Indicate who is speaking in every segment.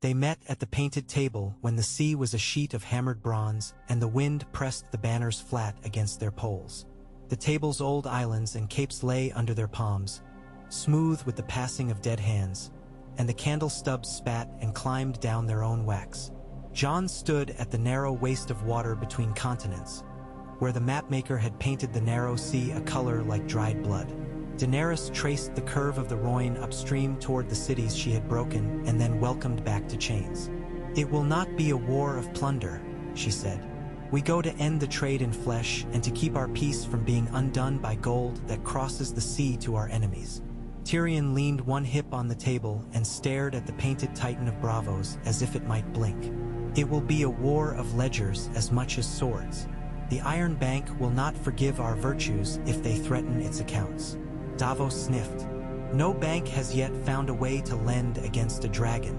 Speaker 1: They met at the painted table when the sea was a sheet of hammered bronze and the wind pressed the banners flat against their poles. The table's old islands and capes lay under their palms, smooth with the passing of dead hands, and the candle stubs spat and climbed down their own wax. Jon stood at the narrow waste of water between continents, where the mapmaker had painted the narrow sea a color like dried blood. Daenerys traced the curve of the Rhoyne upstream toward the cities she had broken and then welcomed back to chains. "It will not be a war of plunder," she said. "We go to end the trade in flesh and to keep our peace from being undone by gold that crosses the sea to our enemies." Tyrion leaned one hip on the table and stared at the painted titan of Braavos as if it might blink. "It will be a war of ledgers as much as swords. The Iron Bank will not forgive our virtues if they threaten its accounts." Davos sniffed. "No bank has yet found a way to lend against a dragon."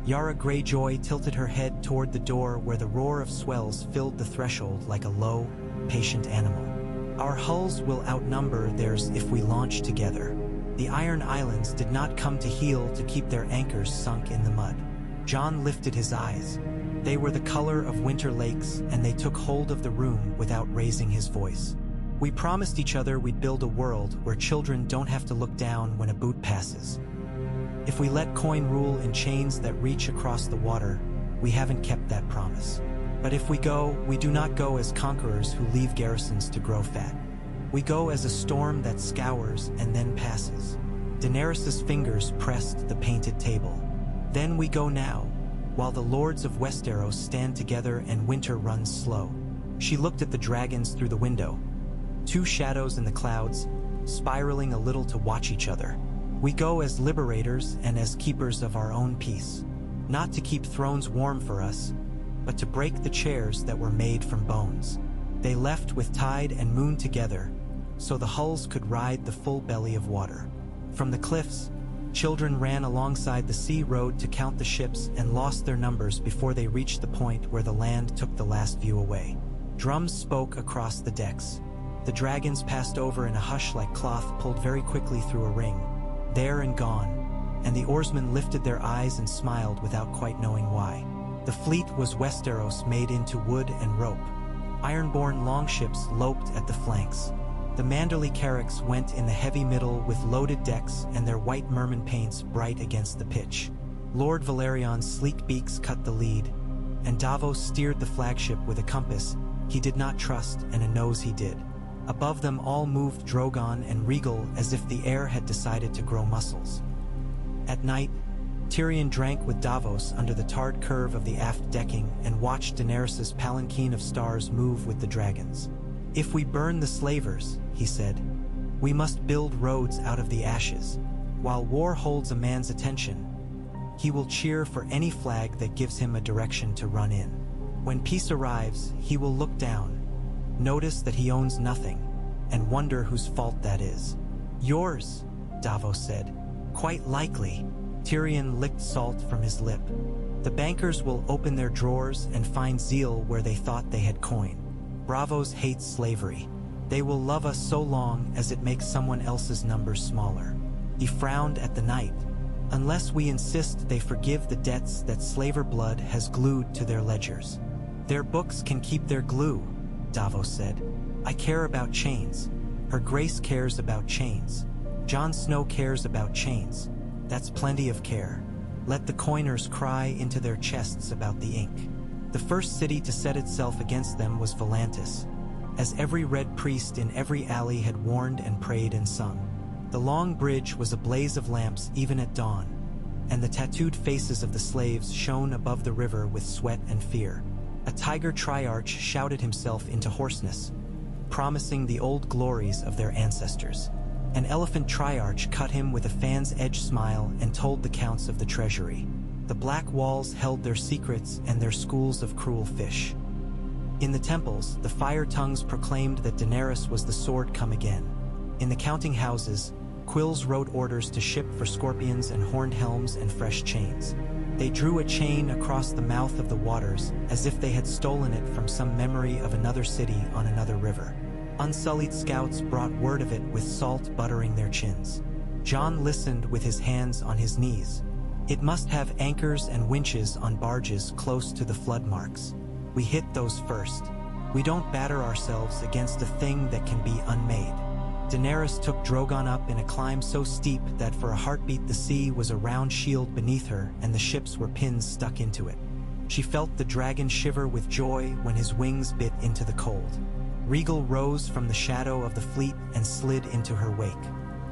Speaker 1: Yara Greyjoy tilted her head toward the door where the roar of swells filled the threshold like a low, patient animal. "Our hulls will outnumber theirs if we launch together. The Iron Islands did not come to heel to keep their anchors sunk in the mud." Jon lifted his eyes. They were the color of winter lakes, and they took hold of the room without raising his voice. "We promised each other we'd build a world where children don't have to look down when a boot passes. If we let coin rule in chains that reach across the water, we haven't kept that promise. But if we go, we do not go as conquerors who leave garrisons to grow fat. We go as a storm that scours and then passes." Daenerys's fingers pressed the painted table. "Then we go now, while the lords of Westeros stand together and winter runs slow." She looked at the dragons through the window, two shadows in the clouds, spiraling a little to watch each other. "We go as liberators and as keepers of our own peace, not to keep thrones warm for us, but to break the chairs that were made from bones." They left with tide and moon together, so the hulls could ride the full belly of water. From the cliffs, children ran alongside the sea road to count the ships and lost their numbers before they reached the point where the land took the last view away. Drums spoke across the decks. The dragons passed over in a hush like cloth pulled very quickly through a ring, there and gone, and the oarsmen lifted their eyes and smiled without quite knowing why. The fleet was Westeros made into wood and rope. Ironborn longships loped at the flanks. The Manderly carracks went in the heavy middle with loaded decks and their white merman paints bright against the pitch. Lord Valerion's sleek beaks cut the lead, and Davos steered the flagship with a compass he did not trust and a nose he did. Above them all moved Drogon and Regal as if the air had decided to grow muscles. At night, Tyrion drank with Davos under the tarred curve of the aft decking and watched Daenerys's palanquin of stars move with the dragons. "If we burn the slavers," he said, "we must build roads out of the ashes. While war holds a man's attention, he will cheer for any flag that gives him a direction to run in. When peace arrives, he will look down, notice that he owns nothing, and wonder whose fault that is." "Yours," Davos said. "Quite likely." Tyrion licked salt from his lip. "The bankers will open their drawers and find zeal where they thought they had coin. Braavos hates slavery. They will love us so long as it makes someone else's numbers smaller." He frowned at the night. "Unless we insist they forgive the debts that slaver blood has glued to their ledgers." "Their books can keep their glue," Davos said. "I care about chains. Her Grace cares about chains. Jon Snow cares about chains. That's plenty of care. Let the coiners cry into their chests about the ink." The first city to set itself against them was Volantis, as every red priest in every alley had warned and prayed and sung. The long bridge was a blaze of lamps even at dawn, and the tattooed faces of the slaves shone above the river with sweat and fear. A tiger triarch shouted himself into hoarseness, promising the old glories of their ancestors. An elephant triarch cut him with a fan's edge smile and told the counts of the treasury. The black walls held their secrets and their schools of cruel fish. In the temples, the fire tongues proclaimed that Daenerys was the sword come again. In the counting houses, quills wrote orders to ship for scorpions and horned helms and fresh chains. They drew a chain across the mouth of the waters as if they had stolen it from some memory of another city on another river. Unsullied scouts brought word of it with salt buttering their chins. Jon listened with his hands on his knees, It must have anchors and winches on barges close to the flood marks. We hit those first. We don't batter ourselves against a thing that can be unmade. Daenerys took Drogon up in a climb so steep that for a heartbeat the sea was a round shield beneath her and the ships were pins stuck into it. She felt the dragon shiver with joy when his wings bit into the cold. Regal rose from the shadow of the fleet and slid into her wake.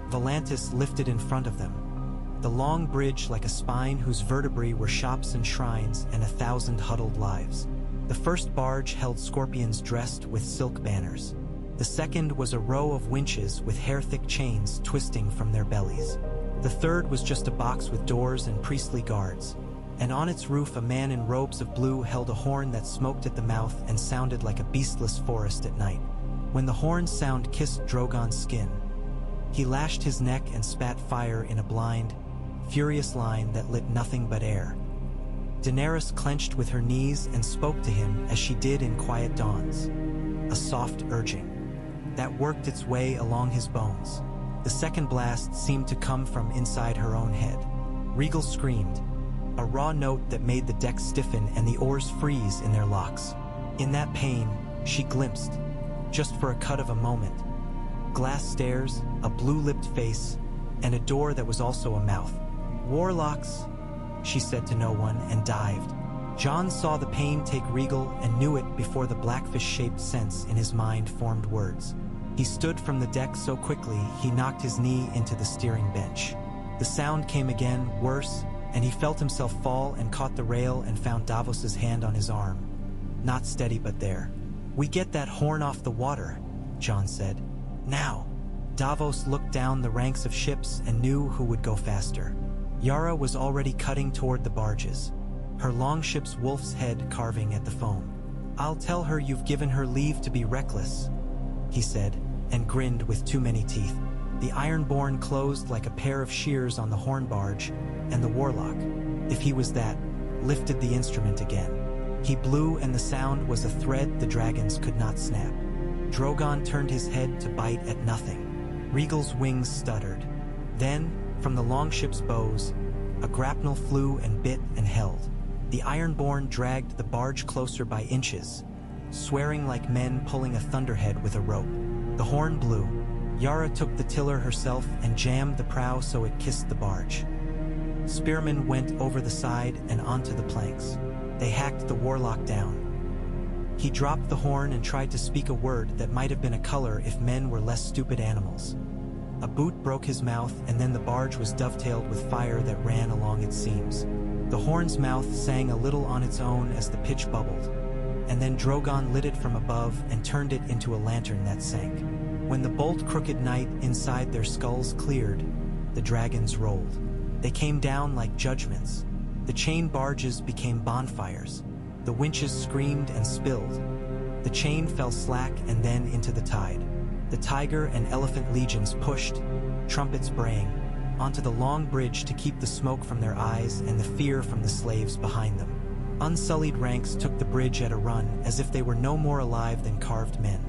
Speaker 1: Volantis lifted in front of them, the long bridge like a spine whose vertebrae were shops and shrines and 1,000 huddled lives. The first barge held scorpions dressed with silk banners. The second was a row of winches with hair-thick chains twisting from their bellies. The third was just a box with doors and priestly guards, and on its roof a man in robes of blue held a horn that smoked at the mouth and sounded like a beastless forest at night. When the horn's sound kissed Drogon's skin, he lashed his neck and spat fire in a blind, furious line that lit nothing but air. Daenerys clenched with her knees and spoke to him as she did in quiet dawns, a soft urging that worked its way along his bones. The second blast seemed to come from inside her own head. Regal screamed, a raw note that made the deck stiffen and the oars freeze in their locks. In that pain, she glimpsed, just for a cut of a moment, glass stairs, a blue-lipped face, and a door that was also a mouth. "Warlocks," she said to no one and dived. Jon saw the pain take Regal and knew it before the blackfish-shaped sense in his mind formed words. He stood from the deck so quickly he knocked his knee into the steering bench. The sound came again, worse, and he felt himself fall and caught the rail and found Davos's hand on his arm. Not steady but there. "We get that horn off the water," Jon said. "Now." Davos looked down the ranks of ships and knew who would go faster. Yara was already cutting toward the barges, her longship's wolf's head carving at the foam. "I'll tell her you've given her leave to be reckless," he said, and grinned with too many teeth. The Ironborn closed like a pair of shears on the horn barge, and the warlock, if he was that, lifted the instrument again. He blew and the sound was a thread the dragons could not snap. Drogon turned his head to bite at nothing. Regal's wings stuttered. Then, from the longship's bows, a grapnel flew and bit and held. The Ironborn dragged the barge closer by inches, swearing like men pulling a thunderhead with a rope. The horn blew. Yara took the tiller herself and jammed the prow so it kissed the barge. Spearmen went over the side and onto the planks. They hacked the warlock down. He dropped the horn and tried to speak a word that might have been a color if men were less stupid animals. A boot broke his mouth, and then the barge was dovetailed with fire that ran along its seams. The horn's mouth sang a little on its own as the pitch bubbled, and then Drogon lit it from above and turned it into a lantern that sank. When the bolt-crooked night inside their skulls cleared, the dragons rolled. They came down like judgments. The chain barges became bonfires. The winches screamed and spilled. The chain fell slack and then into the tide. The tiger and elephant legions pushed, trumpets braying, onto the long bridge to keep the smoke from their eyes and the fear from the slaves behind them. Unsullied ranks took the bridge at a run as if they were no more alive than carved men.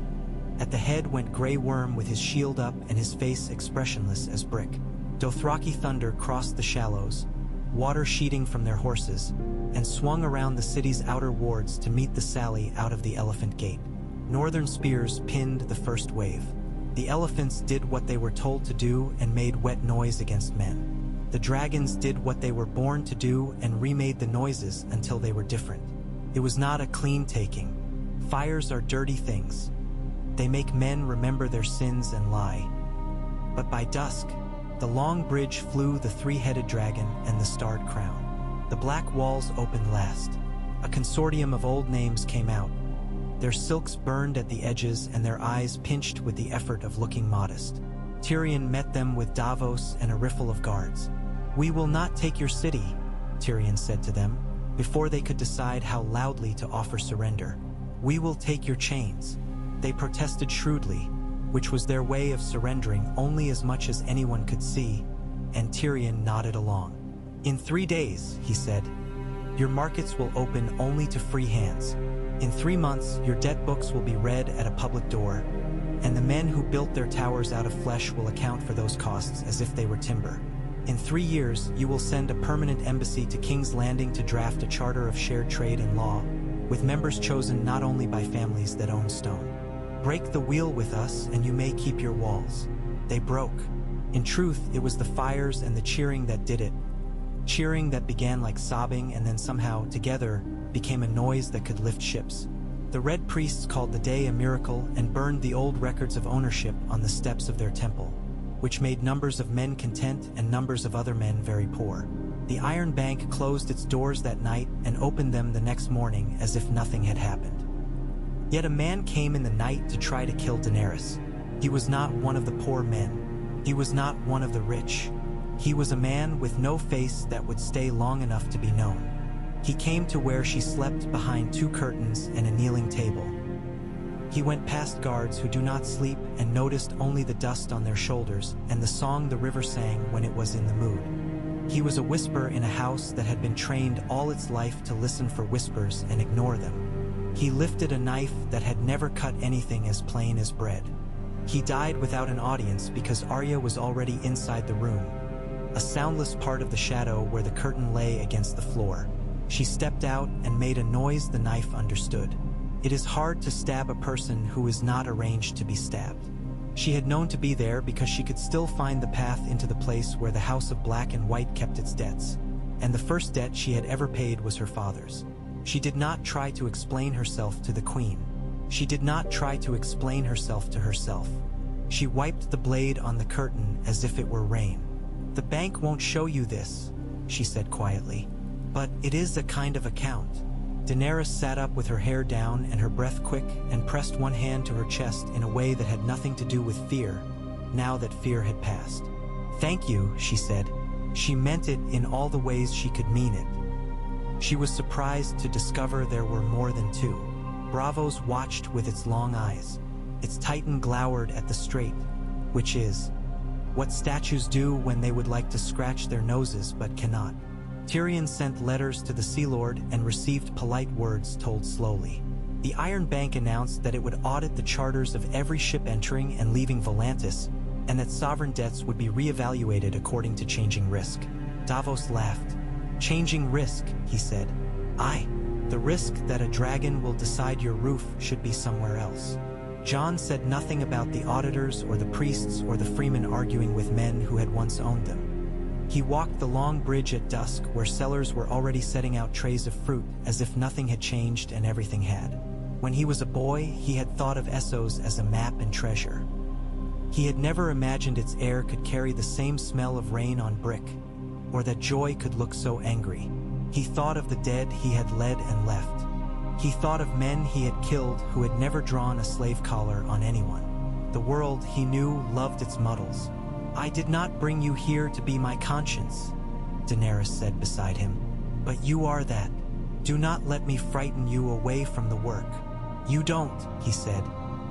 Speaker 1: At the head went Grey Worm with his shield up and his face expressionless as brick. Dothraki thunder crossed the shallows, water sheeting from their horses, and swung around the city's outer wards to meet the sally out of the Elephant Gate. Northern spears pinned the first wave. The elephants did what they were told to do and made wet noise against men. The dragons did what they were born to do and remade the noises until they were different. It was not a clean taking. Fires are dirty things. They make men remember their sins and lie. But by dusk, the long bridge flew the three-headed dragon and the starred crown. The black walls opened last. A consortium of old names came out. Their silks burned at the edges and their eyes pinched with the effort of looking modest. Tyrion met them with Davos and a riffle of guards. "We will not take your city," Tyrion said to them, before they could decide how loudly to offer surrender. "We will take your chains." They protested shrewdly, which was their way of surrendering only as much as anyone could see, and Tyrion nodded along. "In 3 days," he said, "your markets will open only to free hands. In 3 months, your debt books will be read at a public door, and the men who built their towers out of flesh will account for those costs as if they were timber. In 3 years, you will send a permanent embassy to King's Landing to draft a charter of shared trade and law, with members chosen not only by families that own stone. Break the wheel with us, and you may keep your walls. They broke. In truth, it was the fires and the cheering that did it. Cheering that began like sobbing and then somehow, together, became a noise that could lift ships. The Red Priests called the day a miracle and burned the old records of ownership on the steps of their temple, which made numbers of men content and numbers of other men very poor. The Iron Bank closed its doors that night and opened them the next morning as if nothing had happened. Yet a man came in the night to try to kill Daenerys. He was not one of the poor men. He was not one of the rich. He was a man with no face that would stay long enough to be known. He came to where she slept behind 2 curtains and a kneeling table. He went past guards who do not sleep and noticed only the dust on their shoulders and the song the river sang when it was in the mood. He was a whisper in a house that had been trained all its life to listen for whispers and ignore them. He lifted a knife that had never cut anything as plain as bread. He died without an audience because Arya was already inside the room, a soundless part of the shadow where the curtain lay against the floor. She stepped out and made a noise the knife understood. It is hard to stab a person who is not arranged to be stabbed. She had known to be there because she could still find the path into the place where the House of Black and White kept its debts, and the first debt she had ever paid was her father's. She did not try to explain herself to the Queen. She did not try to explain herself to herself. She wiped the blade on the curtain as if it were rain. "The bank won't show you this," she said quietly. "But it is a kind of account." Daenerys sat up with her hair down and her breath quick and pressed one hand to her chest in a way that had nothing to do with fear, now that fear had passed. "Thank you," she said. She meant it in all the ways she could mean it. She was surprised to discover there were more than 2. Braavos watched with its long eyes. Its titan glowered at the strait, which is what statues do when they would like to scratch their noses but cannot. Tyrion sent letters to the Sea Lord and received polite words told slowly. The Iron Bank announced that it would audit the charters of every ship entering and leaving Volantis, and that sovereign debts would be re-evaluated according to changing risk. Davos laughed. "Changing risk," he said. "Aye, the risk that a dragon will decide your roof should be somewhere else." Jon said nothing about the auditors or the priests or the freemen arguing with men who had once owned them. He walked the long bridge at dusk where sellers were already setting out trays of fruit as if nothing had changed and everything had. When he was a boy, he had thought of Essos as a map and treasure. He had never imagined its air could carry the same smell of rain on brick, or that joy could look so angry. He thought of the dead he had led and left. He thought of men he had killed who had never drawn a slave collar on anyone. The world, he knew, loved its muddles. "I did not bring you here to be my conscience," Daenerys said beside him. "But you are that. Do not let me frighten you away from the work." "You don't," he said.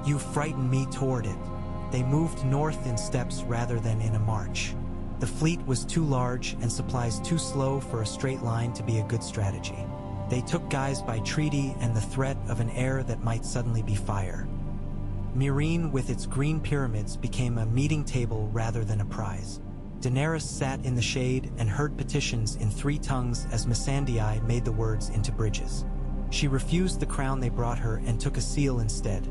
Speaker 1: "You frighten me toward it." They moved north in steps rather than in a march. The fleet was too large and supplies too slow for a straight line to be a good strategy. They took guys by treaty and the threat of an air that might suddenly be fire. Meereen with its green pyramids became a meeting table rather than a prize. Daenerys sat in the shade and heard petitions in 3 tongues as Missandei made the words into bridges. She refused the crown they brought her and took a seal instead.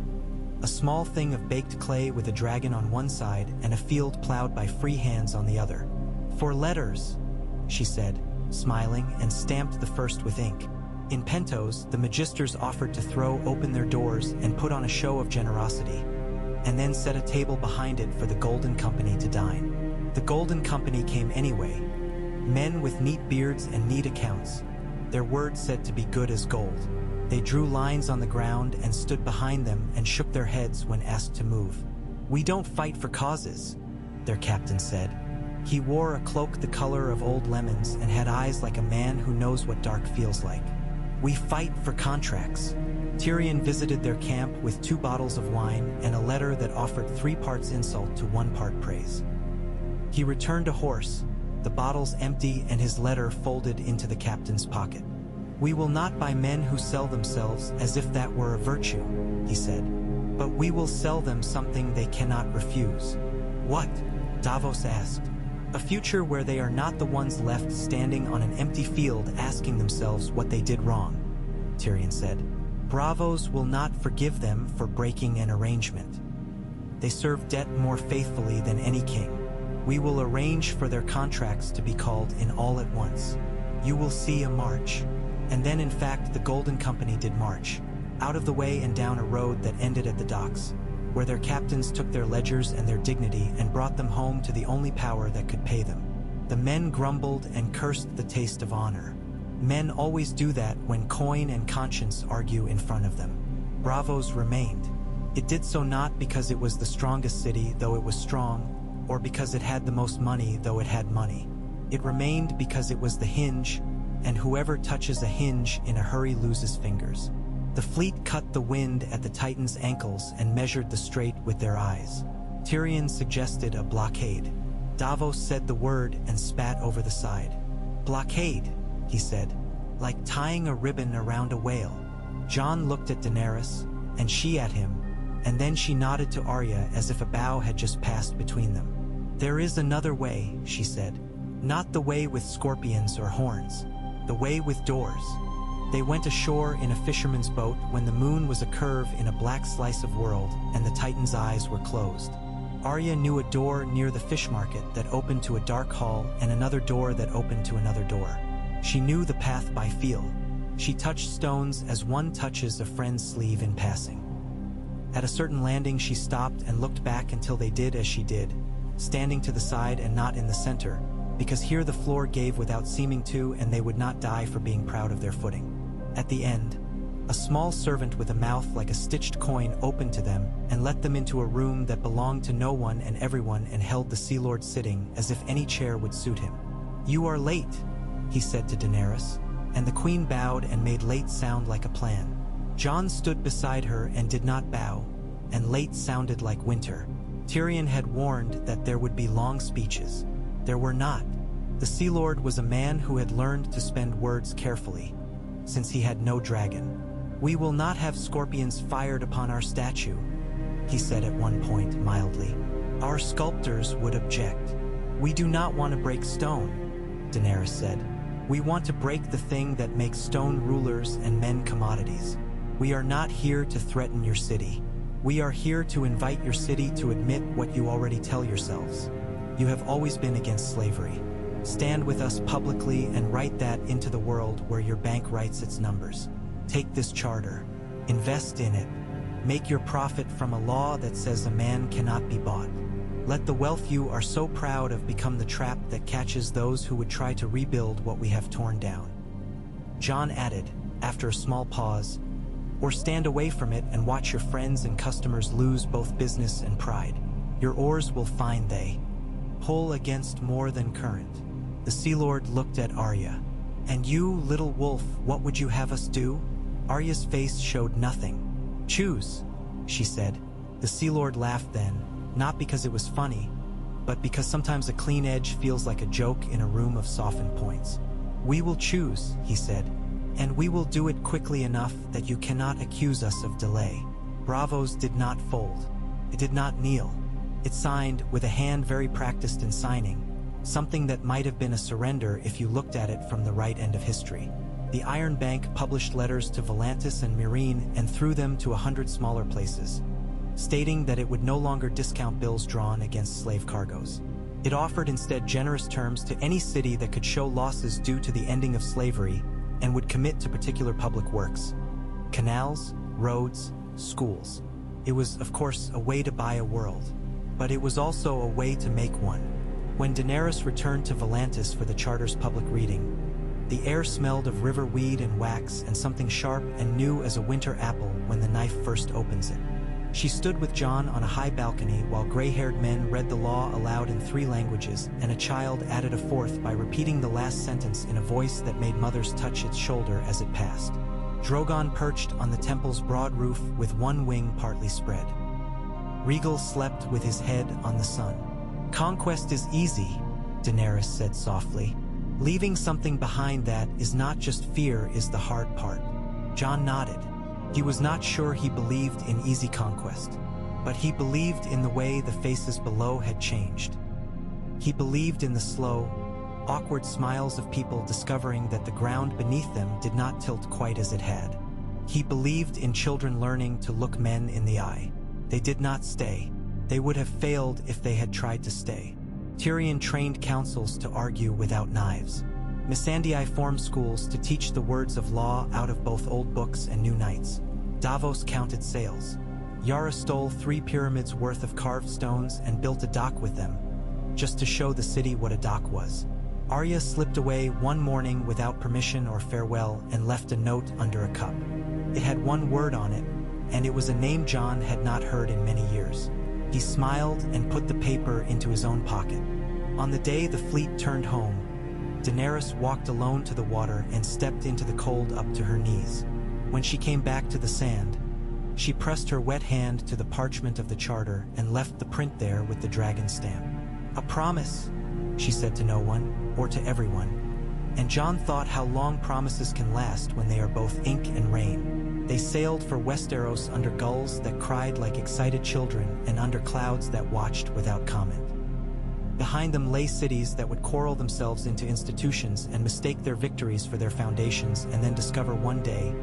Speaker 1: A small thing of baked clay with a dragon on one side and a field plowed by free hands on the other. "For letters," she said, smiling, and stamped the first with ink. In Pentos, the magisters offered to throw open their doors and put on a show of generosity, and then set a table behind it for the Golden Company to dine. The Golden Company came anyway. Men with neat beards and neat accounts. Their word said to be good as gold. They drew lines on the ground and stood behind them and shook their heads when asked to move. "We don't fight for causes," their captain said. He wore a cloak the color of old lemons and had eyes like a man who knows what dark feels like. "We fight for contracts." Tyrion visited their camp with 2 bottles of wine and a letter that offered 3 parts insult to 1 part praise. He returned a horse, the bottles empty and his letter folded into the captain's pocket. "We will not buy men who sell themselves as if that were a virtue," he said. "But we will sell them something they cannot refuse." "What?" Davos asked. A future where they are not the ones left standing on an empty field asking themselves what they did wrong, Tyrion said. Bravos will not forgive them for breaking an arrangement. They serve debt more faithfully than any king. We will arrange for their contracts to be called in all at once. You will see a march. And then in fact the Golden Company did march, out of the way and down a road that ended at the docks, where their captains took their ledgers and their dignity and brought them home to the only power that could pay them. The men grumbled and cursed the taste of honor. Men always do that when coin and conscience argue in front of them. Bravos remained. It did so not because it was the strongest city, though it was strong, or because it had the most money, though it had money. It remained because it was the hinge, and whoever touches a hinge in a hurry loses fingers. The fleet cut the wind at the Titan's ankles and measured the strait with their eyes. Tyrion suggested a blockade. Davos said the word and spat over the side. Blockade, he said, like tying a ribbon around a whale. Jon looked at Daenerys, and she at him, and then she nodded to Arya as if a bow had just passed between them. There is another way, she said. Not the way with scorpions or horns. The way with doors. They went ashore in a fisherman's boat when the moon was a curve in a black slice of world and the Titan's eyes were closed. Arya knew a door near the fish market that opened to a dark hall and another door that opened to another door. She knew the path by feel. She touched stones as one touches a friend's sleeve in passing. At a certain landing she stopped and looked back until they did as she did, standing to the side and not in the center, because here the floor gave without seeming to and they would not die for being proud of their footing. At the end, a small servant with a mouth like a stitched coin opened to them and let them into a room that belonged to no one and everyone and held the Sea Lord sitting as if any chair would suit him. You are late, he said to Daenerys, and the queen bowed and made late sound like a plan. Jon stood beside her and did not bow, and late sounded like winter. Tyrion had warned that there would be long speeches. There were not. The Sea Lord was a man who had learned to spend words carefully, since he had no dragon. We will not have scorpions fired upon our statue, he said at one point mildly. Our sculptors would object. We do not want to break stone, Daenerys said. We want to break the thing that makes stone rulers and men commodities. We are not here to threaten your city. We are here to invite your city to admit what you already tell yourselves. You have always been against slavery. Stand with us publicly and write that into the world where your bank writes its numbers. Take this charter. Invest in it. Make your profit from a law that says a man cannot be bought. Let the wealth you are so proud of become the trap that catches those who would try to rebuild what we have torn down. Jon added, after a small pause, or stand away from it and watch your friends and customers lose both business and pride. Your oars will find they pull against more than current. The Sea Lord looked at Arya. And you, little wolf, what would you have us do? Arya's face showed nothing. Choose, she said. The Sea Lord laughed then, not because it was funny, but because sometimes a clean edge feels like a joke in a room of softened points. We will choose, he said, and we will do it quickly enough that you cannot accuse us of delay. Bravos did not fold. It did not kneel. It signed, with a hand very practiced in signing, something that might have been a surrender if you looked at it from the right end of history. The Iron Bank published letters to Volantis and Meereen and threw them to 100 smaller places, stating that it would no longer discount bills drawn against slave cargoes. It offered instead generous terms to any city that could show losses due to the ending of slavery and would commit to particular public works, canals, roads, schools. It was, of course, a way to buy a world, but it was also a way to make one. When Daenerys returned to Volantis for the charter's public reading, the air smelled of river weed and wax and something sharp and new as a winter apple when the knife first opens it. She stood with Jon on a high balcony while gray-haired men read the law aloud in 3 languages, and a child added a 4th by repeating the last sentence in a voice that made mothers touch its shoulder as it passed. Drogon perched on the temple's broad roof with one wing partly spread. Rhaegal slept with his head on the sun. Conquest is easy, Daenerys said softly. Leaving something behind that is not just fear is the hard part. Jon nodded. He was not sure he believed in easy conquest, but he believed in the way the faces below had changed. He believed in the slow, awkward smiles of people discovering that the ground beneath them did not tilt quite as it had. He believed in children learning to look men in the eye. They did not stay. They would have failed if they had tried to stay. Tyrion trained councils to argue without knives. Missandei formed schools to teach the words of law out of both old books and new knights. Davos counted sails. Yara stole 3 pyramids worth of carved stones and built a dock with them, just to show the city what a dock was. Arya slipped away one morning without permission or farewell and left a note under a cup. It had one word on it, and it was a name Jon had not heard in many years. He smiled and put the paper into his own pocket. On the day the fleet turned home, Daenerys walked alone to the water and stepped into the cold up to her knees. When she came back to the sand, she pressed her wet hand to the parchment of the charter and left the print there with the dragon stamp. "A promise," she said to no one, or to everyone. And Jon thought how long promises can last when they are both ink and rain. They sailed for Westeros under gulls that cried like excited children and under clouds that watched without comment. Behind them lay cities that would quarrel themselves into institutions and mistake their victories for their foundations, and then discover one day,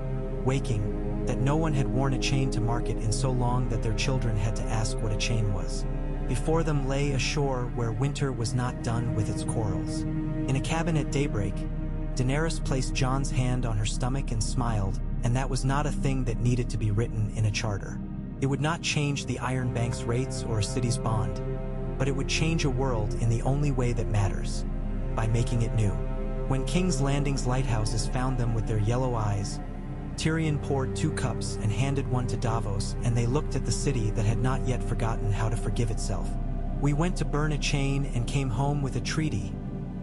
Speaker 1: waking, that no one had worn a chain to market in so long that their children had to ask what a chain was. Before them lay a shore where winter was not done with its quarrels. In a cabin at daybreak, Daenerys placed Jon's hand on her stomach and smiled, and that was not a thing that needed to be written in a charter. It would not change the Iron Bank's rates or a city's bond, but it would change a world in the only way that matters, by making it new. When King's Landing's lighthouses found them with their yellow eyes, Tyrion poured 2 cups and handed one to Davos, and they looked at the city that had not yet forgotten how to forgive itself. "We went to burn a chain and came home with a treaty,"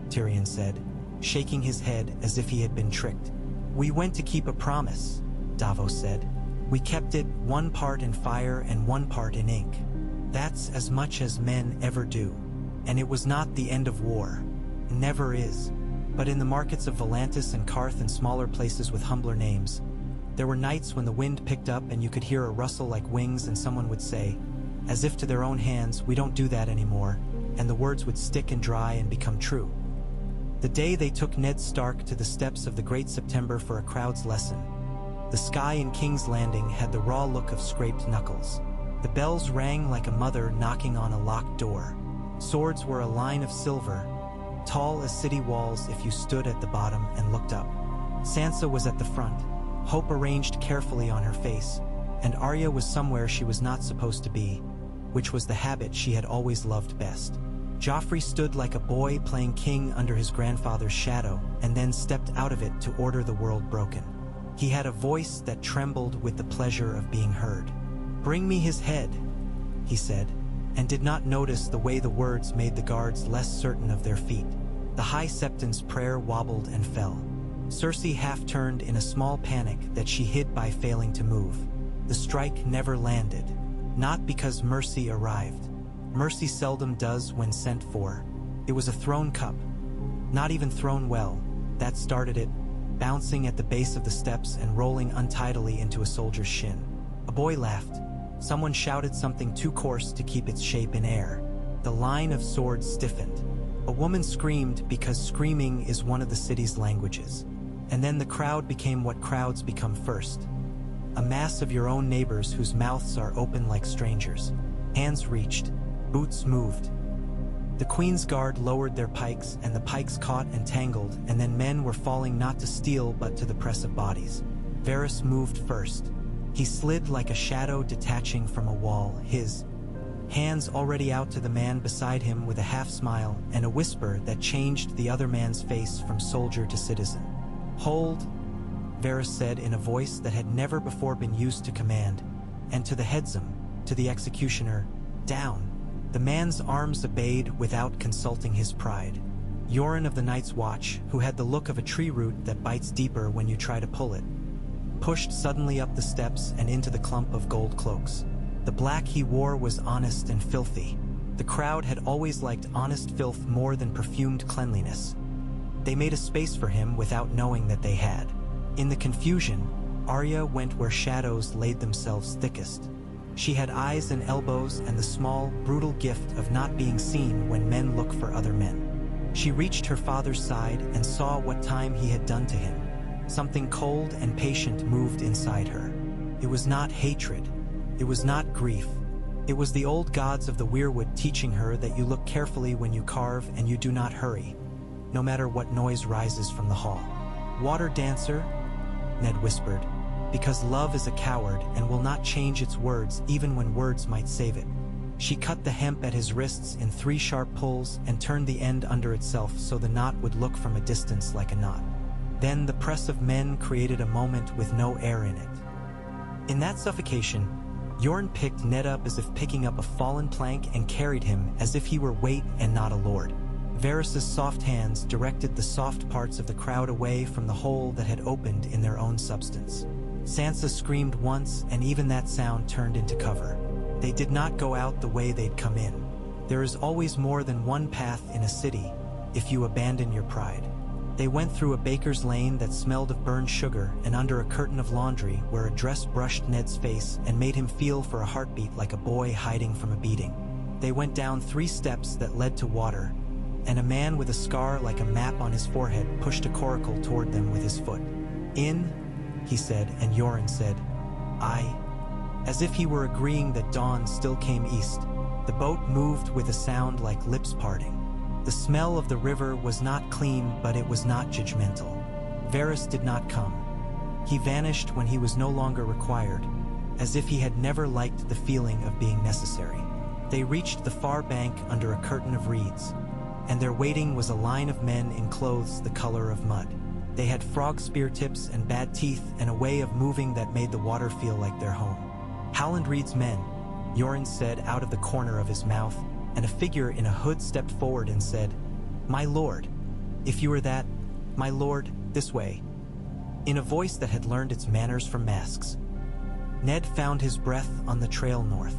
Speaker 1: Tyrion said, shaking his head as if he had been tricked. "We went to keep a promise," Davos said. "We kept it, 1 part in fire and 1 part in ink. That's as much as men ever do. And it was not the end of war. Never is. But in the markets of Volantis and Karth and smaller places with humbler names, there were nights when the wind picked up and you could hear a rustle like wings, and someone would say, as if to their own hands, 'We don't do that anymore,' and the words would stick and dry and become true. The day they took Ned Stark to the steps of the Great September for a crowd's lesson, the sky in King's Landing had the raw look of scraped knuckles. The bells rang like a mother knocking on a locked door. Swords were a line of silver, tall as city walls if you stood at the bottom and looked up. Sansa was at the front, hope arranged carefully on her face, and Arya was somewhere she was not supposed to be, which was the habit she had always loved best. Joffrey stood like a boy playing king under his grandfather's shadow, and then stepped out of it to order the world broken. He had a voice that trembled with the pleasure of being heard. "Bring me his head," he said, and did not notice the way the words made the guards less certain of their feet. The High Septon's prayer wobbled and fell. Cersei half-turned in a small panic that she hid by failing to move. The strike never landed, not because mercy arrived. Mercy seldom does when sent for. It was a thrown cup, not even thrown well, that started it, bouncing at the base of the steps and rolling untidily into a soldier's shin. A boy laughed. Someone shouted something too coarse to keep its shape in air. The line of swords stiffened. A woman screamed because screaming is one of the city's languages. And then the crowd became what crowds become first. A mass of your own neighbors whose mouths are open like strangers. Hands reached. Boots moved. The Queen's Guard lowered their pikes, and the pikes caught and tangled, and then men were falling not to steel but to the press of bodies. Varys moved first. He slid like a shadow detaching from a wall, his hands already out to the man beside him with a half-smile and a whisper that changed the other man's face from soldier to citizen. "Hold," Varys said in a voice that had never before been used to command, and to the headsman, to the executioner, "Down." The man's arms obeyed without consulting his pride. Yoren of the Night's Watch, who had the look of a tree root that bites deeper when you try to pull it, pushed suddenly up the steps and into the clump of gold cloaks. The black he wore was honest and filthy. The crowd had always liked honest filth more than perfumed cleanliness. They made a space for him without knowing that they had. In the confusion, Arya went where shadows laid themselves thickest. She had eyes and elbows and the small, brutal gift of not being seen when men look for other men. She reached her father's side and saw what time he had done to him. Something cold and patient moved inside her. It was not hatred. It was not grief. It was the old gods of the weirwood teaching her that you look carefully when you carve and you do not hurry, no matter what noise rises from the hall. "Water dancer," Ned whispered, "because love is a coward and will not change its words even when words might save it." She cut the hemp at his wrists in 3 sharp pulls and turned the end under itself so the knot would look from a distance like a knot. Then the press of men created a moment with no air in it. In that suffocation, Jorn picked Ned up as if picking up a fallen plank and carried him as if he were weight and not a lord. Varys' soft hands directed the soft parts of the crowd away from the hole that had opened in their own substance. Sansa screamed once, and even that sound turned into cover. They did not go out the way they'd come in. There is always more than one path in a city, if you abandon your pride. They went through a baker's lane that smelled of burned sugar and under a curtain of laundry where a dress brushed Ned's face and made him feel for a heartbeat like a boy hiding from a beating. They went down 3 steps that led to water, and a man with a scar like a map on his forehead pushed a coracle toward them with his foot. "In," he said, and Jorn said, "I," as if he were agreeing that dawn still came east. The boat moved with a sound like lips parting. The smell of the river was not clean, but it was not judgmental. Varys did not come. He vanished when he was no longer required, as if he had never liked the feeling of being necessary. They reached the far bank under a curtain of reeds, and their waiting was a line of men in clothes the color of mud. They had frog spear tips and bad teeth and a way of moving that made the water feel like their home. "Howland Reed's men," Jorn said out of the corner of his mouth, and a figure in a hood stepped forward and said, "My lord, if you are that, my lord, this way," in a voice that had learned its manners from masks. Ned found his breath on the trail north.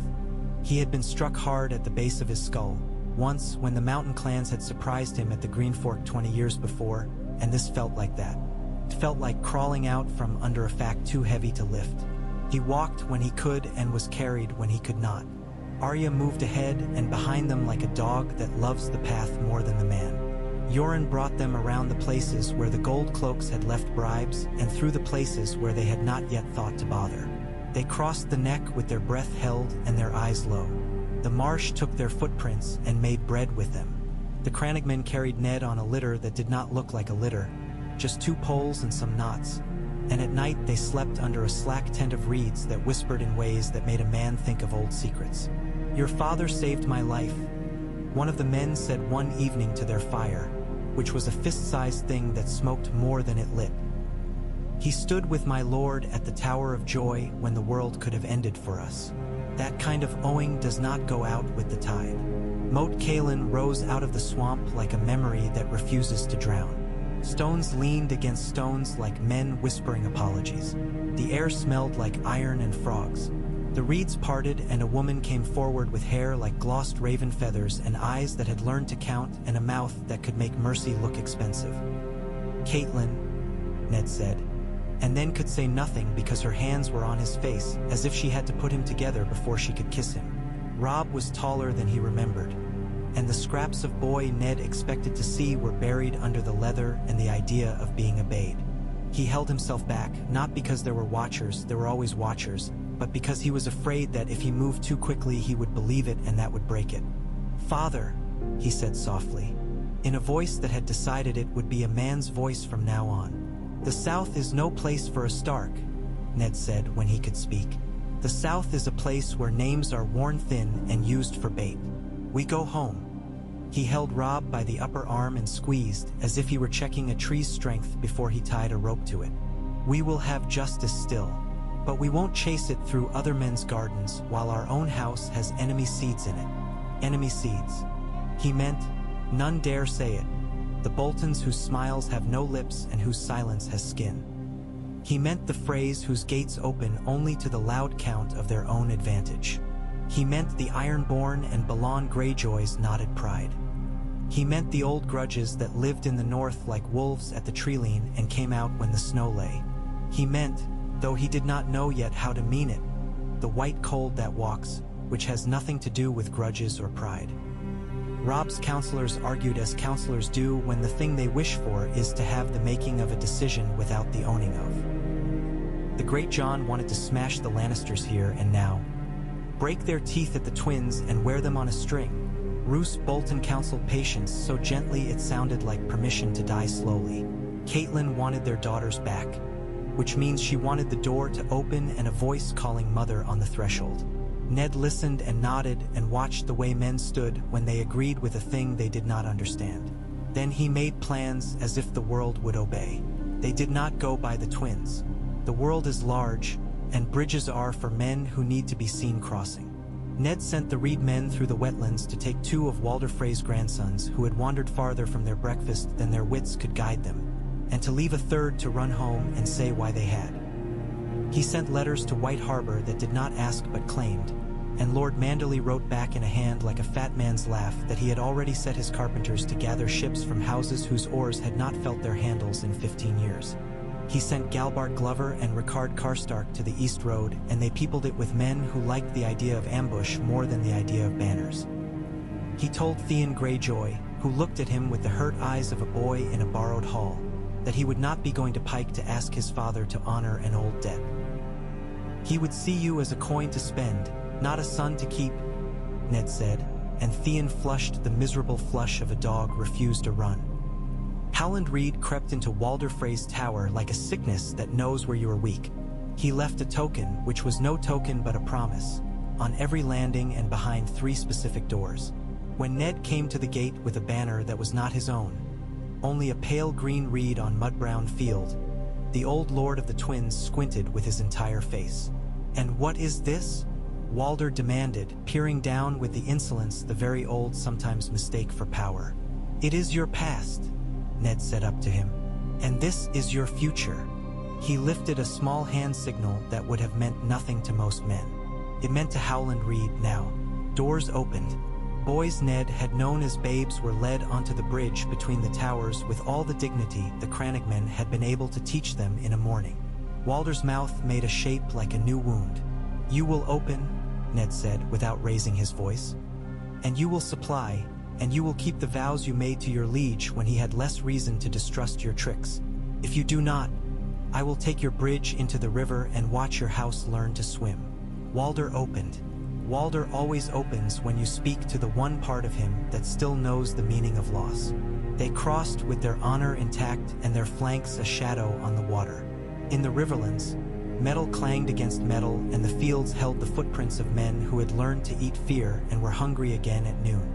Speaker 1: He had been struck hard at the base of his skull, once when the mountain clans had surprised him at the Green Fork 20 years before, and this felt like that. It felt like crawling out from under a fact too heavy to lift. He walked when he could and was carried when he could not. Arya moved ahead and behind them like a dog that loves the path more than the man. Jorn brought them around the places where the gold cloaks had left bribes and through the places where they had not yet thought to bother. They crossed the neck with their breath held and their eyes low. The marsh took their footprints and made bread with them. The Crannogmen carried Ned on a litter that did not look like a litter, just 2 poles and some knots. And at night they slept under a slack tent of reeds that whispered in ways that made a man think of old secrets. "Your father saved my life," one of the men said one evening to their fire, which was a fist-sized thing that smoked more than it lit. "He stood with my lord at the Tower of Joy when the world could have ended for us. That kind of owing does not go out with the tide." Moat Cailin rose out of the swamp like a memory that refuses to drown. Stones leaned against stones like men whispering apologies. The air smelled like iron and frogs. The reeds parted and a woman came forward with hair like glossed raven feathers and eyes that had learned to count and a mouth that could make mercy look expensive. "Caitlin," Ned said, and then could say nothing because her hands were on his face as if she had to put him together before she could kiss him. Robb was taller than he remembered, and the scraps of boy Ned expected to see were buried under the leather and the idea of being obeyed. He held himself back, not because there were watchers, there were always watchers, but because he was afraid that if he moved too quickly he would believe it and that would break it. "Father," he said softly, in a voice that had decided it would be a man's voice from now on. "The South is no place for a Stark," Ned said when he could speak. "The South is a place where names are worn thin and used for bait. We go home." He held Robb by the upper arm and squeezed, as if he were checking a tree's strength before he tied a rope to it. "We will have justice still, but we won't chase it through other men's gardens while our own house has enemy seeds in it." Enemy seeds. He meant, none dare say it, the Boltons whose smiles have no lips and whose silence has skin. He meant the phrase whose gates open only to the loud count of their own advantage. He meant the Ironborn and Balon Greyjoy's knotted pride. He meant the old grudges that lived in the north like wolves at the Treeline and came out when the snow lay. He meant, though he did not know yet how to mean it, the white cold that walks, which has nothing to do with grudges or pride. Robb's counselors argued as counselors do when the thing they wish for is to have the making of a decision without the owning of. The Great John wanted to smash the Lannisters here and now. Break their teeth at the twins and wear them on a string. Roose Bolton counseled patience so gently it sounded like permission to die slowly. Catelyn wanted their daughters back, which means she wanted the door to open and a voice calling mother on the threshold. Ned listened and nodded and watched the way men stood when they agreed with a thing they did not understand. Then he made plans as if the world would obey. They did not go by the twins. The world is large, and bridges are for men who need to be seen crossing. Ned sent the Reed men through the wetlands to take 2 of Walder Frey's grandsons who had wandered farther from their breakfast than their wits could guide them, and to leave a third to run home and say why they had. He sent letters to White Harbor that did not ask but claimed, and Lord Manderley wrote back in a hand like a fat man's laugh that he had already set his carpenters to gather ships from houses whose oars had not felt their handles in 15 years. He sent Galbart Glover and Ricard Karstark to the East Road, and they peopled it with men who liked the idea of ambush more than the idea of banners. He told Theon Greyjoy, who looked at him with the hurt eyes of a boy in a borrowed hall, that he would not be going to Pike to ask his father to honor an old debt. He would see you as a coin to spend, not a son to keep, Ned said, and Theon flushed the miserable flush of a dog refused a run. Howland Reed crept into Walder Frey's tower like a sickness that knows where you are weak. He left a token, which was no token but a promise, on every landing and behind 3 specific doors. When Ned came to the gate with a banner that was not his own, only a pale green reed on mud-brown field, the old lord of the twins squinted with his entire face. "And what is this?" Walder demanded, peering down with the insolence the very old sometimes mistake for power. "It is your past," Ned said up to him, "and this is your future." He lifted a small hand signal that would have meant nothing to most men. It meant to Howland Reed now. Doors opened. Boys Ned had known as babes were led onto the bridge between the towers with all the dignity the Crannogmen had been able to teach them in a morning. Walder's mouth made a shape like a new wound. "You will open," Ned said without raising his voice, "and you will supply, and you will keep the vows you made to your liege when he had less reason to distrust your tricks. If you do not, I will take your bridge into the river and watch your house learn to swim." Walder opened. Walder always opens when you speak to the one part of him that still knows the meaning of loss. They crossed with their honor intact and their flanks a shadow on the water. In the riverlands, metal clanged against metal and the fields held the footprints of men who had learned to eat fear and were hungry again at noon.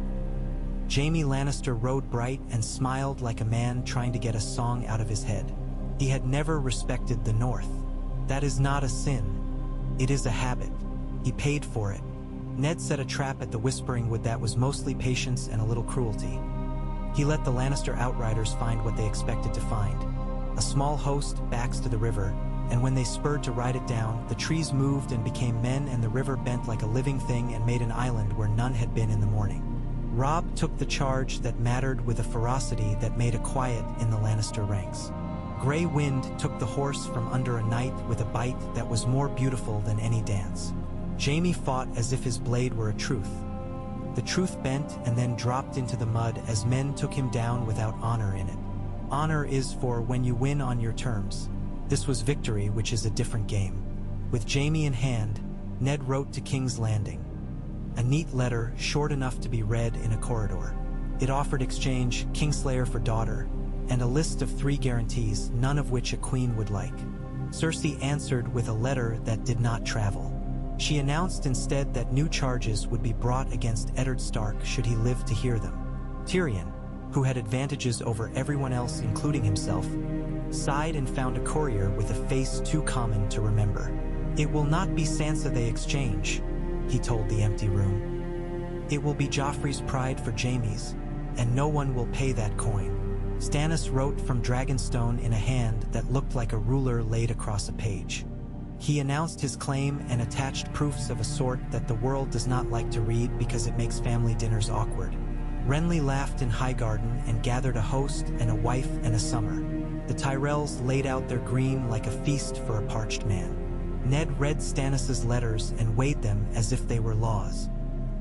Speaker 1: Jaime Lannister rode bright and smiled like a man trying to get a song out of his head. He had never respected the North. That is not a sin. It is a habit. He paid for it. Ned set a trap at the Whispering Wood that was mostly patience and a little cruelty. He let the Lannister outriders find what they expected to find. A small host backs to the river, and when they spurred to ride it down, the trees moved and became men and the river bent like a living thing and made an island where none had been in the morning. Robb took the charge that mattered with a ferocity that made a quiet in the Lannister ranks. Grey Wind took the horse from under a knight with a bite that was more beautiful than any dance. Jaime fought as if his blade were a truth. The truth bent and then dropped into the mud as men took him down without honor in it. Honor is for when you win on your terms. This was victory, which is a different game. With Jaime in hand, Ned wrote to King's Landing. A neat letter, short enough to be read in a corridor. It offered exchange, Kingslayer for daughter, and a list of 3 guarantees, none of which a queen would like. Cersei answered with a letter that did not travel. She announced instead that new charges would be brought against Eddard Stark should he live to hear them. Tyrion, who had advantages over everyone else including himself, sighed and found a courier with a face too common to remember. "It will not be Sansa they exchange," he told the empty room. "It will be Joffrey's pride for Jaime's, and no one will pay that coin." Stannis wrote from Dragonstone in a hand that looked like a ruler laid across a page. He announced his claim and attached proofs of a sort that the world does not like to read because it makes family dinners awkward. Renly laughed in Highgarden and gathered a host and a wife and a summer. The Tyrells laid out their green like a feast for a parched man. Ned read Stannis's letters and weighed them as if they were laws.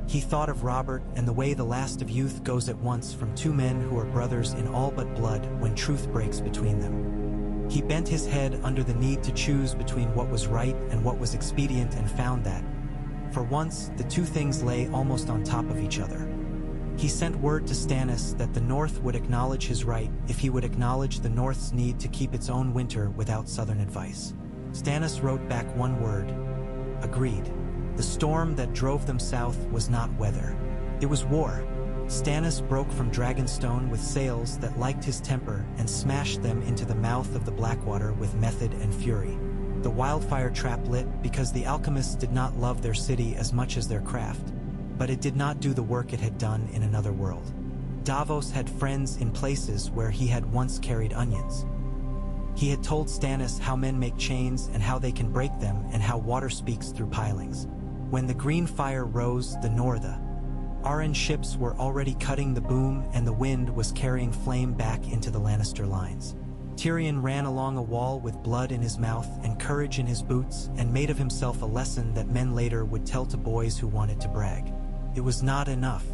Speaker 1: He thought of Robert and the way the last of youth goes at once from two men who are brothers in all but blood when truth breaks between them. He bent his head under the need to choose between what was right and what was expedient and found that, for once, the two things lay almost on top of each other. He sent word to Stannis that the North would acknowledge his right if he would acknowledge the North's need to keep its own winter without Southern advice. Stannis wrote back one word: agreed. The storm that drove them south was not weather. It was war. Stannis broke from Dragonstone with sails that liked his temper and smashed them into the mouth of the Blackwater with method and fury. The wildfire trap lit because the alchemists did not love their city as much as their craft, but it did not do the work it had done in another world. Davos had friends in places where he had once carried onions. He had told Stannis how men make chains and how they can break them and how water speaks through pilings. When the green fire rose, the Northa Arryn ships were already cutting the boom and the wind was carrying flame back into the Lannister lines. Tyrion ran along a wall with blood in his mouth and courage in his boots and made of himself a lesson that men later would tell to boys who wanted to brag. It was not enough.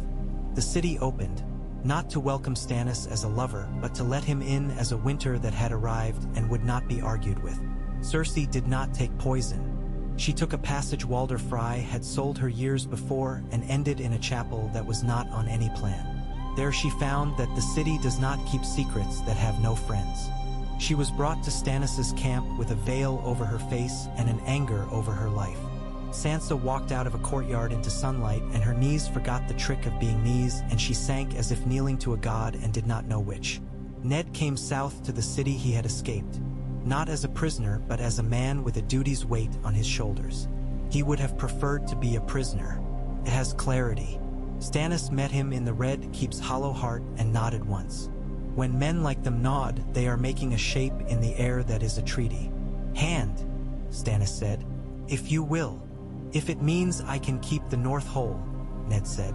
Speaker 1: The city opened, not to welcome Stannis as a lover, but to let him in as a winter that had arrived and would not be argued with. Cersei did not take poison. She took a passage Walder Frey had sold her years before and ended in a chapel that was not on any plan. There she found that the city does not keep secrets that have no friends. She was brought to Stannis's camp with a veil over her face and an anger over her life. Sansa walked out of a courtyard into sunlight and her knees forgot the trick of being knees and she sank as if kneeling to a god and did not know which. Ned came south to the city he had escaped, not as a prisoner but as a man with a duty's weight on his shoulders. He would have preferred to be a prisoner. It has clarity. Stannis met him in the Red Keep's hollow heart and nodded once. When men like them nod, they are making a shape in the air that is a treaty. Hand, Stannis said. If you will. If it means I can keep the North whole, Ned said.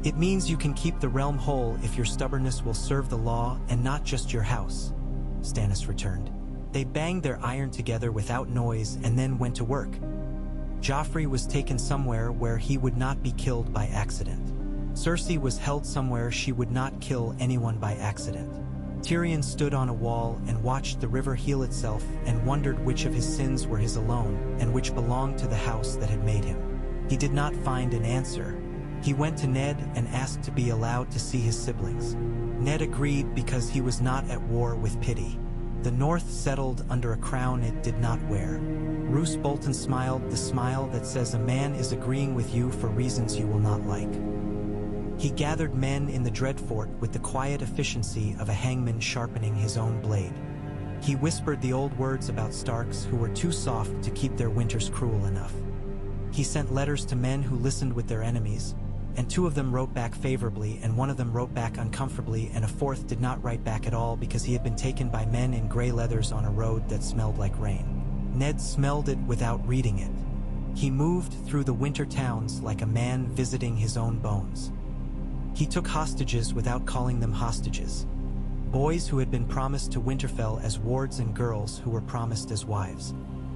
Speaker 1: It means you can keep the realm whole if your stubbornness will serve the law and not just your house, Stannis returned. They banged their iron together without noise and then went to work. Joffrey was taken somewhere where he would not be killed by accident. Cersei was held somewhere she would not kill anyone by accident. Tyrion stood on a wall and watched the river heal itself and wondered which of his sins were his alone and which belonged to the house that had made him. He did not find an answer. He went to Ned and asked to be allowed to see his siblings. Ned agreed because he was not at war with pity. The North settled under a crown it did not wear. Roose Bolton smiled the smile that says a man is agreeing with you for reasons you will not like. He gathered men in the Dreadfort with the quiet efficiency of a hangman sharpening his own blade. He whispered the old words about Starks who were too soft to keep their winters cruel enough. He sent letters to men who listened with their enemies, and 2 of them wrote back favorably and 1 of them wrote back uncomfortably and a 4th did not write back at all because he had been taken by men in gray leathers on a road that smelled like rain. Ned smelled it without reading it. He moved through the winter towns like a man visiting his own bones. He took hostages without calling them hostages. Boys who had been promised to Winterfell as wards and girls who were promised as wives.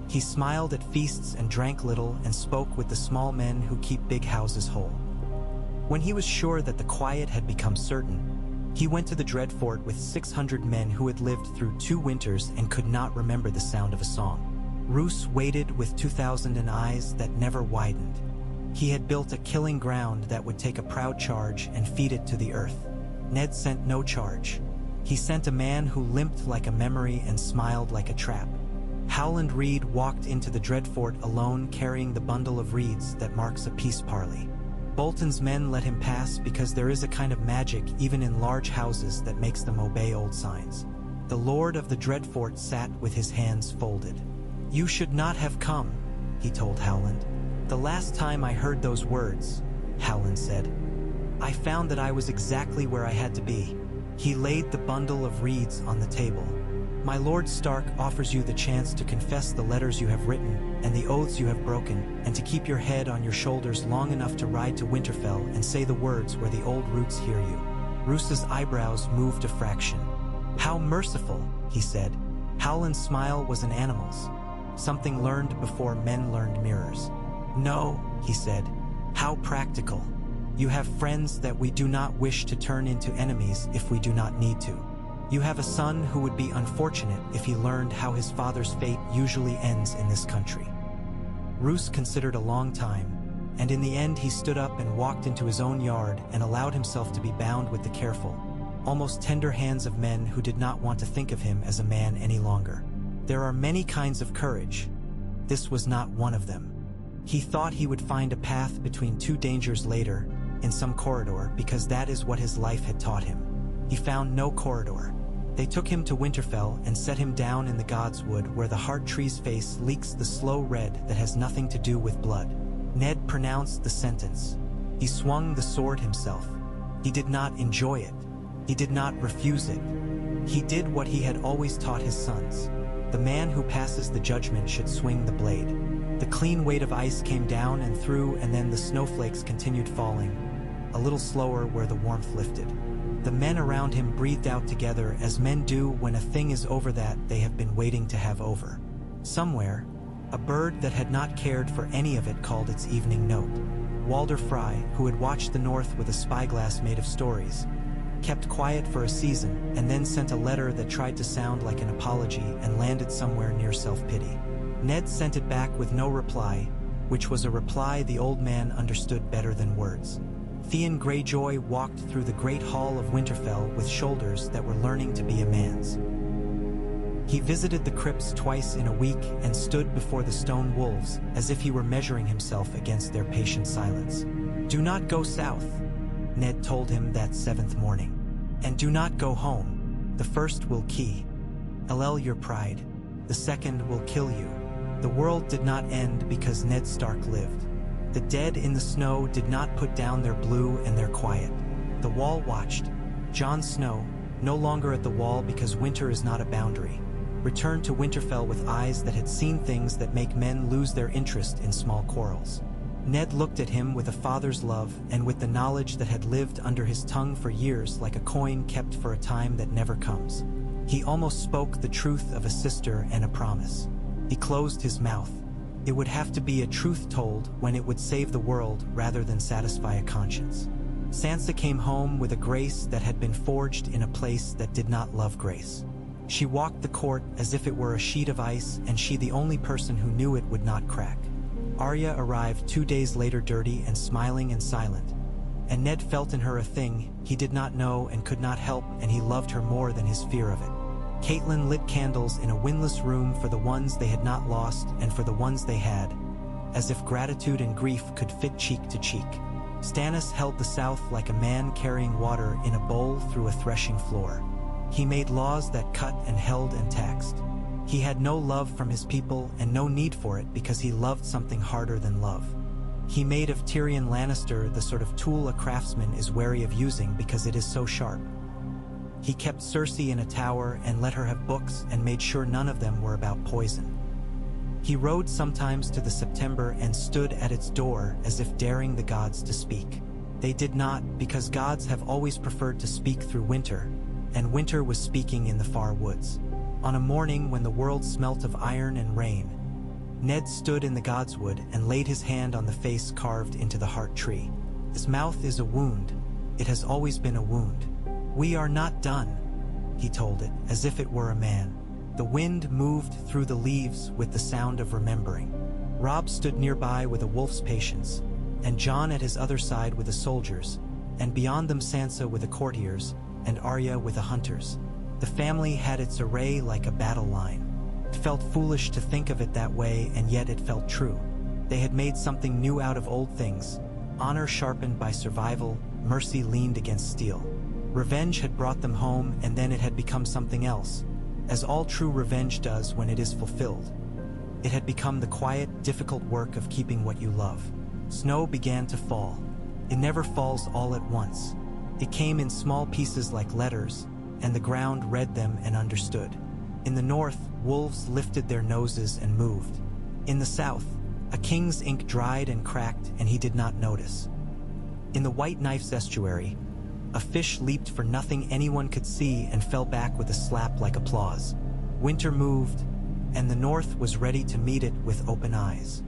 Speaker 1: He smiled at feasts and drank little and spoke with the small men who keep big houses whole. When he was sure that the quiet had become certain, he went to the Dreadfort with 600 men who had lived through 2 winters and could not remember the sound of a song. Roose waited with 2,000 in eyes that never widened. He had built a killing ground that would take a proud charge and feed it to the earth. Ned sent no charge. He sent a man who limped like a memory and smiled like a trap. Howland Reed walked into the Dreadfort alone carrying the bundle of reeds that marks a peace parley. Bolton's men let him pass because there is a kind of magic even in large houses that makes them obey old signs. The Lord of the Dreadfort sat with his hands folded. "You should not have come," he told Howland. "The last time I heard those words," Howland said, "I found that I was exactly where I had to be." He laid the bundle of reeds on the table. "My Lord Stark offers you the chance to confess the letters you have written and the oaths you have broken, and to keep your head on your shoulders long enough to ride to Winterfell and say the words where the old roots hear you." Roose's eyebrows moved a fraction. "How merciful," he said. Howland's smile was an animal's. something learned before men learned mirrors. "No," he said. "How practical. You have friends that we do not wish to turn into enemies if we do not need to. You have a son who would be unfortunate if he learned how his father's fate usually ends in this country." Roose considered a long time, and in the end he stood up and walked into his own yard and allowed himself to be bound with the careful, almost tender hands of men who did not want to think of him as a man any longer. There are many kinds of courage. This was not one of them. He thought he would find a path between two dangers later, in some corridor, because that is what his life had taught him. He found no corridor. They took him to Winterfell and set him down in the God's Wood, where the heart tree's face leaks the slow red that has nothing to do with blood. Ned pronounced the sentence. He swung the sword himself. He did not enjoy it. He did not refuse it. He did what he had always taught his sons. The man who passes the judgment should swing the blade. The clean weight of ice came down and through, and then the snowflakes continued falling, a little slower where the warmth lifted. The men around him breathed out together, as men do when a thing is over that they have been waiting to have over. Somewhere, a bird that had not cared for any of it called its evening note. Walder Frey, who had watched the north with a spyglass made of stories, kept quiet for a season and then sent a letter that tried to sound like an apology and landed somewhere near self-pity. Ned sent it back with no reply, which was a reply the old man understood better than words. Theon Greyjoy walked through the great hall of Winterfell with shoulders that were learning to be a man's. He visited the crypts twice in a week and stood before the stone wolves as if he were measuring himself against their patient silence. "Do not go south," Ned told him that 7th morning. "And do not go home. The first will kill your pride. The second will kill you." The world did not end because Ned Stark lived. The dead in the snow did not put down their blue and their quiet. The wall watched. Jon Snow, no longer at the wall because winter is not a boundary, returned to Winterfell with eyes that had seen things that make men lose their interest in small quarrels. Ned looked at him with a father's love and with the knowledge that had lived under his tongue for years, like a coin kept for a time that never comes. He almost spoke the truth of a sister and a promise. He closed his mouth. It would have to be a truth told when it would save the world rather than satisfy a conscience. Sansa came home with a grace that had been forged in a place that did not love grace. She walked the court as if it were a sheet of ice, and she the only person who knew it would not crack. Arya arrived 2 days later, dirty and smiling and silent, and Ned felt in her a thing he did not know and could not help, and he loved her more than his fear of it. Catelyn lit candles in a windless room for the ones they had not lost and for the ones they had, as if gratitude and grief could fit cheek to cheek. Stannis held the South like a man carrying water in a bowl through a threshing floor. He made laws that cut and held and taxed. He had no love from his people and no need for it because he loved something harder than love. He made of Tyrion Lannister the sort of tool a craftsman is wary of using because it is so sharp. He kept Cersei in a tower and let her have books and made sure none of them were about poison. He rode sometimes to the September and stood at its door as if daring the gods to speak. They did not, because gods have always preferred to speak through winter, and winter was speaking in the far woods. On a morning when the world smelt of iron and rain, Ned stood in the God's Wood and laid his hand on the face carved into the heart tree. His mouth is a wound. It has always been a wound. "We are not done," he told it, as if it were a man. The wind moved through the leaves with the sound of remembering. Robb stood nearby with a wolf's patience, and Jon at his other side with the soldiers, and beyond them Sansa with the courtiers, and Arya with the hunters. The family had its array like a battle line. It felt foolish to think of it that way, and yet it felt true. They had made something new out of old things. Honor sharpened by survival, mercy leaned against steel. Revenge had brought them home, and then it had become something else, as all true revenge does when it is fulfilled. It had become the quiet, difficult work of keeping what you love. Snow began to fall. It never falls all at once. It came in small pieces like letters, and the ground read them and understood. In the north, wolves lifted their noses and moved. In the south, a king's ink dried and cracked, and he did not notice. In the White Knife's estuary, a fish leaped for nothing anyone could see and fell back with a slap like applause. Winter moved, and the North was ready to meet it with open eyes.